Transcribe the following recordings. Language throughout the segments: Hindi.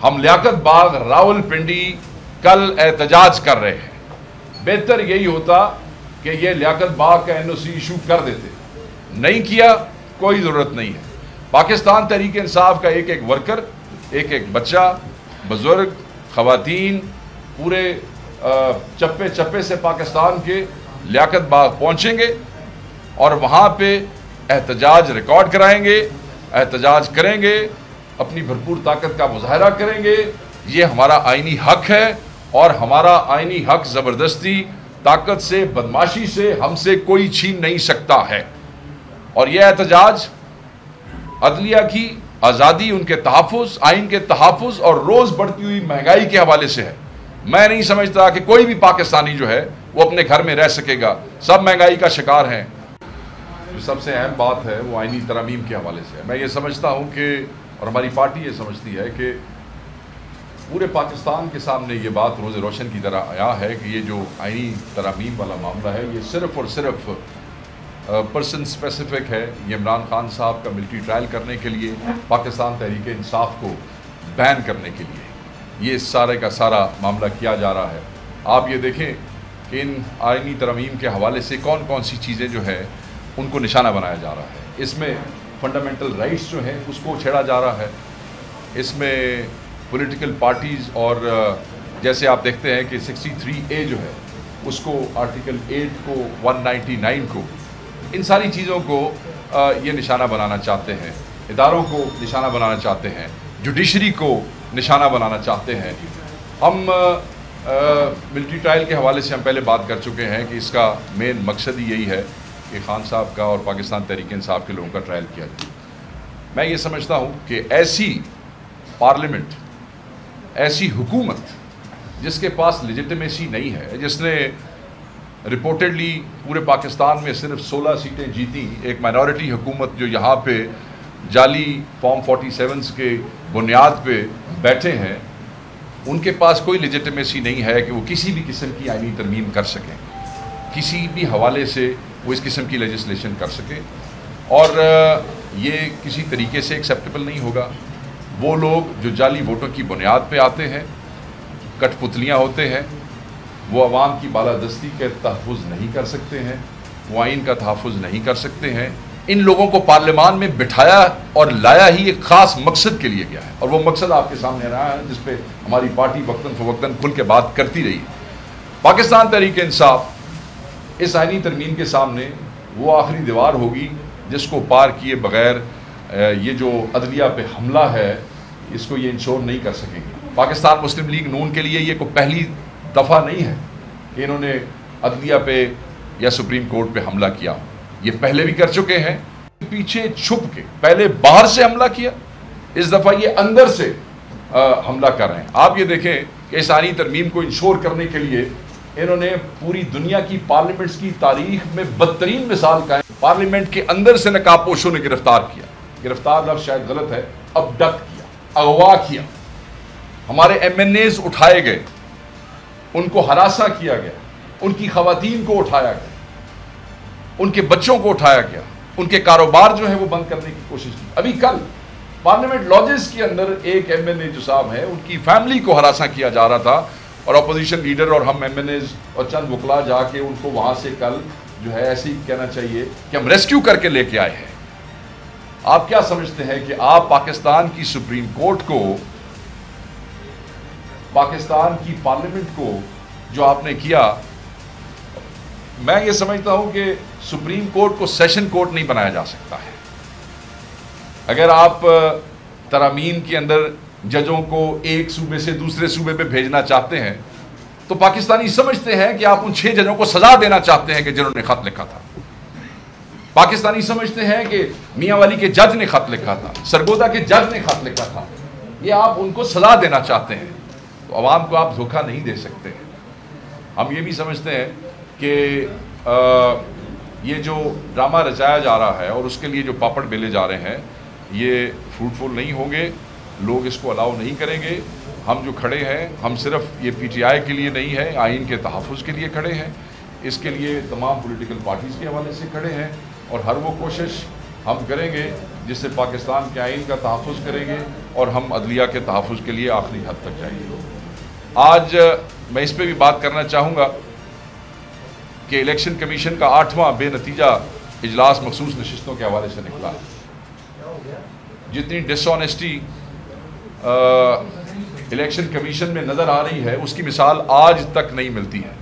हम लियाकत बाग रावलपिंडी कल एहतजाज कर रहे हैं। बेहतर यही होता कि ये लियाकत बाग का NOC इशू कर देते, नहीं किया, कोई ज़रूरत नहीं है। पाकिस्तान तहरीक इंसाफ का एक एक वर्कर, एक एक बच्चा, बुजुर्ग, ख़वातीन पूरे चप्पे चप्पे से पाकिस्तान के लियाकत बाग पहुँचेंगे और वहाँ पे एहतजाज रिकॉर्ड कराएंगे, एहतजाज करेंगे, अपनी भरपूर ताकत का मुजाहरा करेंगे। ये हमारा आईनी हक है और हमारा आईनी हक ज़बरदस्ती, ताकत से, बदमाशी से हमसे कोई छीन नहीं सकता है। और यह एहतजाज अदलिया की आज़ादी, उनके तहफ़्फ़ुज़, आइन के तहफ़्फ़ुज़ और रोज़ बढ़ती हुई महंगाई के हवाले से है। मैं नहीं समझता कि कोई भी पाकिस्तानी जो है वो अपने घर में रह सकेगा, सब महंगाई का शिकार हैं। जो सबसे अहम बात है वो आइनी तरमीम के हवाले से है। मैं ये समझता हूँ कि, और हमारी पार्टी ये समझती है कि पूरे पाकिस्तान के सामने ये बात रोज़े रोशन की तरह आया है कि ये जो आइनी तरमीम वाला मामला है ये सिर्फ़ और सिर्फ पर्सन स्पेसिफिक है। ये इमरान खान साहब का मिलिट्री ट्रायल करने के लिए, पाकिस्तान तहरीक इंसाफ को बैन करने के लिए ये सारे का सारा मामला किया जा रहा है। आप ये देखें कि इन आइनी तरमीम के हवाले से कौन कौन सी चीज़ें जो है उनको निशाना बनाया जा रहा है। इसमें फंडामेंटल राइट्स जो हैं उसको छेड़ा जा रहा है। इसमें पॉलिटिकल पार्टीज़ और जैसे आप देखते हैं कि 63A जो है उसको, आर्टिकल 8 को, 199 को, इन सारी चीज़ों को ये निशाना बनाना चाहते हैं। इदारों को निशाना बनाना चाहते हैं, जुडिशरी को निशाना बनाना चाहते हैं। हम मिलिट्री ट्रायल के हवाले से हम पहले बात कर चुके हैं कि इसका मेन मकसद ही यही है कि खान साहब का और पाकिस्तान तहरीक इंसाफ के लोगों का ट्रायल किया जाए। मैं ये समझता हूँ कि ऐसी पार्लियामेंट, ऐसी हुकूमत जिसके पास लेजिटिमेसी नहीं है, जिसने रिपोर्टेडली पूरे पाकिस्तान में सिर्फ 16 सीटें जीती, एक माइनॉरिटी हुकूमत जो यहाँ पे जाली फॉर्म 47 के बुनियाद पे बैठे हैं, उनके पास कोई लेजिटिमेसी नहीं है कि वो किसी भी किस्म की आइनी तरमीम कर सकें, किसी भी हवाले से वो इस किस्म की लेजिस्लेशन कर सकें। और ये किसी तरीके से एक्सेप्टेबल नहीं होगा। वो लोग जो जाली वोटों की बुनियाद पे आते हैं, कठपुतलियाँ होते हैं, वो अवाम की बालादस्ती के तहफ़्फ़ुज़ नहीं कर सकते हैं, वो आइन का तहफ़्फ़ुज़ नहीं कर सकते हैं। इन लोगों को पार्लियामान में बिठाया और लाया ही एक ख़ास मकसद के लिए गया है, और वो मकसद आपके सामने रहा है, जिस पे हमारी पार्टी वक्तन फ़वक्तन खुल के बात करती रही। पाकिस्तान तहरीक इंसाफ इस आइनी तरमीम के सामने वो आखिरी दीवार होगी जिसको पार किए बगैर ये जो अदलिया पे हमला है इसको ये इंश्योर नहीं कर सकेंगे। पाकिस्तान मुस्लिम लीग नून के लिए ये कोई पहली दफ़ा नहीं है कि इन्होंने अदलिया पे या सुप्रीम कोर्ट पे हमला किया। ये पहले भी कर चुके हैं, पीछे छुप के। पहले बाहर से हमला किया, इस दफ़ा ये अंदर से हमला कर रहे हैं। आप ये देखें कि इस आइनी तरमीम को इंश्योर करने के लिए इन्होंने पूरी दुनिया की पार्लियामेंट्स की तारीख में बदतरीन मिसाल का पार्लियामेंट के अंदर से नकाबपोशों ने गिरफ्तार किया। गिरफ्तार लफ्ज़ शायद गलत है, अबडक्ट किया, अगवा किया। हमारे MNAs उठाए गए, उनको हरासा किया गया, उनकी ख़वातीन को उठाया गया, उनके बच्चों को उठाया गया, उनके कारोबार जो है वो बंद करने की कोशिश की। अभी कल पार्लियामेंट लॉजेस के अंदर एक MNA जो साहब हैं उनकी फैमिली को हरासा किया जा रहा था, और अपोजिशन लीडर और हम MNAs और चंद वकला जाके उनको वहाँ से कल जो है ऐसे ही कहना चाहिए कि हम रेस्क्यू करके लेके आए हैं। आप क्या समझते हैं कि आप पाकिस्तान की सुप्रीम कोर्ट को, पाकिस्तान की पार्लियामेंट को जो आपने किया, मैं ये समझता हूं कि सुप्रीम कोर्ट को सेशन कोर्ट नहीं बनाया जा सकता है। अगर आप तरामीम के अंदर जजों को एक सूबे से दूसरे सूबे पे भेजना चाहते हैं तो पाकिस्तानी समझते हैं कि आप उन 6 जजों को सजा देना चाहते हैं कि जिन्होंने खत लिखा था। पाकिस्तानी समझते हैं कि मियाँ वाली के जज ने खत लिखा था, सरगोदा के जज ने खत लिखा था, ये आप उनको सजा देना चाहते हैं। तो अवाम को आप धोखा नहीं दे सकते हैं। हम ये भी समझते हैं कि ये जो ड्रामा रचाया जा रहा है और उसके लिए जो पापड़ बेले जा रहे हैं ये फ्रूटफुल नहीं होंगे, लोग इसको अलाउ नहीं करेंगे। हम जो खड़े हैं, हम सिर्फ ये PTI के लिए नहीं है, आइन के तहफ़्फ़ुज़ के लिए खड़े हैं। इसके लिए तमाम पॉलिटिकल पार्टीज़ के हवाले से खड़े हैं और हर वो कोशिश हम करेंगे, जिससे पाकिस्तान के आइन का तहफ़्फ़ुज़ करेंगे और हम अदलिया के तहफ़्फ़ुज़ के लिए आखिरी हद तक जाएंगे। आज मैं इस पर भी बात करना चाहूँगा कि इलेक्शन कमीशन का 8वां बेनतीजा इजलास मखसूस नशिस्तों के हवाले से निकला है। जितनी डिसऑनेस्टी इलेक्शन कमीशन में नज़र आ रही है उसकी मिसाल आज तक नहीं मिलती है।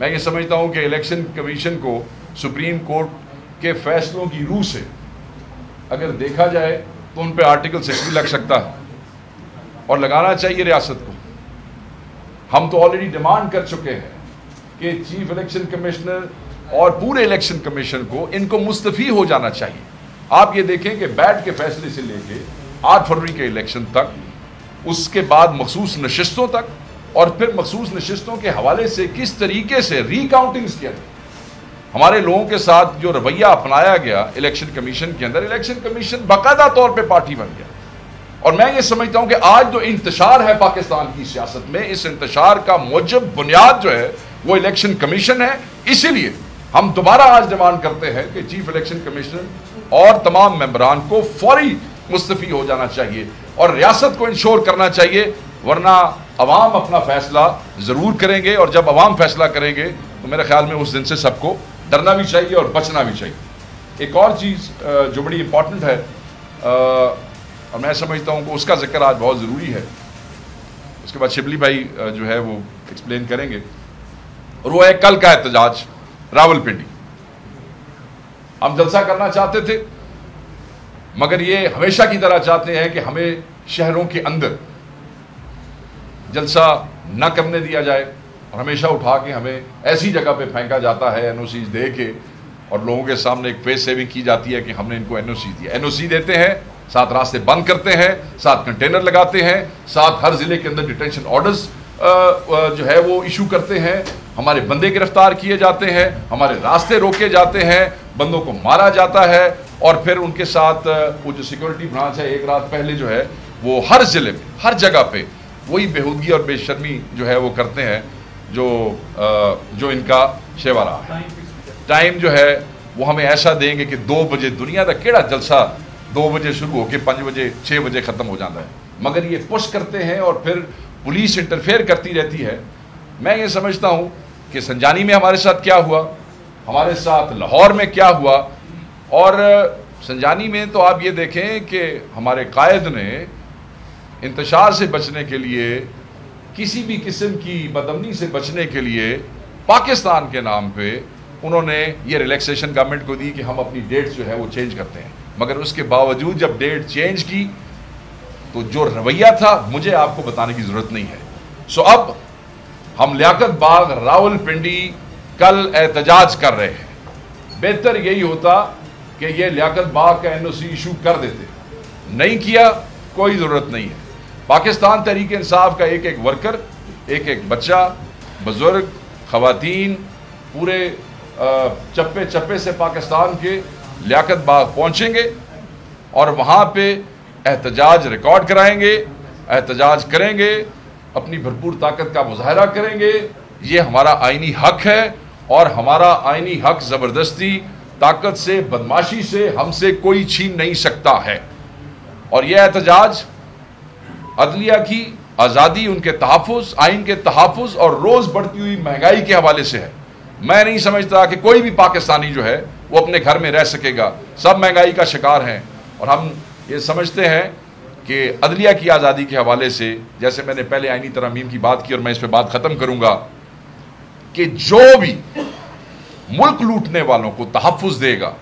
मैं ये समझता हूँ कि इलेक्शन कमीशन को सुप्रीम कोर्ट के फैसलों की रूह से अगर देखा जाए तो उन पर आर्टिकल 6 भी लग सकता है और लगाना चाहिए रियासत को। हम तो ऑलरेडी डिमांड कर चुके हैं कि चीफ इलेक्शन कमिश्नर और पूरे इलेक्शन कमीशन को इनको मुस्तफ़ी हो जाना चाहिए। आप ये देखें कि बैट के फैसले से लेके 8 फरवरी के इलेक्शन तक, उसके बाद मखसूस नशिस्तों तक और फिर मखसूस नशिस्तों के हवाले से किस तरीके से रिकाउंटिंग्स किया, हमारे लोगों के साथ जो रवैया अपनाया गया इलेक्शन कमीशन के अंदर, इलेक्शन कमीशन बाकायदा तौर पे पार्टी बन गया। और मैं ये समझता हूं कि आज जो इंतशार है पाकिस्तान की सियासत में, इस इंतशार का मूजब बुनियाद जो है वो इलेक्शन कमीशन है। इसीलिए हम दोबारा आज डिमांड करते हैं कि चीफ इलेक्शन कमिश्नर और तमाम मेंबरान को फौरी मुस्तफ़ी हो जाना चाहिए और रियासत को इंश्योर करना चाहिए, वरना अवाम अपना फैसला ज़रूर करेंगे और जब अवाम फैसला करेंगे तो मेरे ख्याल में उस दिन से सबको डरना भी चाहिए और बचना भी चाहिए। एक और चीज़ जो बड़ी इंपॉर्टेंट है और मैं समझता हूँ कि उसका जिक्र आज बहुत ज़रूरी है, उसके बाद शिबली भाई जो है वो एक्सप्लेन करेंगे, और वो है कल का एहतजाज रावलपिंडी। हम जलसा करना चाहते थे मगर ये हमेशा की तरह चाहते हैं कि हमें शहरों के अंदर जलसा न करने दिया जाए और हमेशा उठा के हमें ऐसी जगह पे फेंका जाता है एनओसी दे के, और लोगों के सामने एक फेस सेविंग की जाती है कि हमने इनको एनओसी दिया। एनओसी देते हैं, साथ रास्ते बंद करते हैं, साथ कंटेनर लगाते हैं, साथ हर जिले के अंदर डिटेंशन ऑर्डर्स जो है वो इशू करते हैं, हमारे बंदे गिरफ्तार किए जाते हैं, हमारे रास्ते रोके जाते हैं, बंदों को मारा जाता है और फिर उनके साथ वो जो सिक्योरिटी ब्रांच है एक रात पहले जो है वो हर जिले में हर जगह पे वही बेहूदगी और बेशर्मी जो है वो करते हैं जो इनका शेवा रहा है। टाइम जो है वो हमें ऐसा देंगे कि 2 बजे, दुनिया का केड़ा जलसा 2 बजे शुरू होकर 5 बजे 6 बजे ख़त्म हो जाता है, मगर ये पुश करते हैं और फिर पुलिस इंटरफेयर करती रहती है। मैं ये समझता हूँ कि संजानी में हमारे साथ क्या हुआ, हमारे साथ लाहौर में क्या हुआ, और संजानी में तो आप ये देखें कि हमारे कायद ने इंतशार से बचने के लिए, किसी भी किस्म की बदअमनी से बचने के लिए पाकिस्तान के नाम पे उन्होंने ये रिलैक्सेशन गवर्नमेंट को दी कि हम अपनी डेट्स जो है वो चेंज करते हैं। मगर उसके बावजूद जब डेट चेंज की तो जो रवैया था मुझे आपको बताने की ज़रूरत नहीं है। सो अब हम लियाकत बाग रावलपिंडी कल एहतजाज कर रहे हैं। बेहतर यही होता कि ये लियाकत बाग का एनओसी इशू कर देते, नहीं किया, कोई ज़रूरत नहीं है। पाकिस्तान तहरीक इंसाफ का एक एक वर्कर, एक एक बच्चा, बुजुर्ग, ख़वातीन पूरे चप्पे चप्पे से पाकिस्तान के लियाकत बाग पहुँचेंगे और वहाँ पे एहतजाज रिकॉर्ड कराएंगे, एहतजाज करेंगे, अपनी भरपूर ताकत का मुजाहरा करेंगे। ये हमारा आइनी हक है और हमारा आइनी हक ज़बरदस्ती, ताकत से, बदमाशी से हमसे कोई छीन नहीं सकता है। और यह एहतजाज अदलिया की आज़ादी, उनके तहफ़्फ़ुज़, आइन के तहफ़्फ़ुज़ और रोज़ बढ़ती हुई महंगाई के हवाले से है। मैं नहीं समझता कि कोई भी पाकिस्तानी जो है वो अपने घर में रह सकेगा, सब महंगाई का शिकार हैं। और हम ये समझते हैं कि अदलिया की आज़ादी के हवाले से, जैसे मैंने पहले आइनी तरमीम की बात की और मैं इस पर बात ख़त्म करूँगा, कि जो भी मुल्क लूटने वालों को तहफ़्फ़ुज़ देगा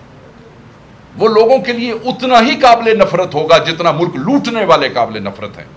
वो लोगों के लिए उतना ही काबिल नफ़रत होगा जितना मुल्क लूटने वाले काबिल नफ़रत हैं।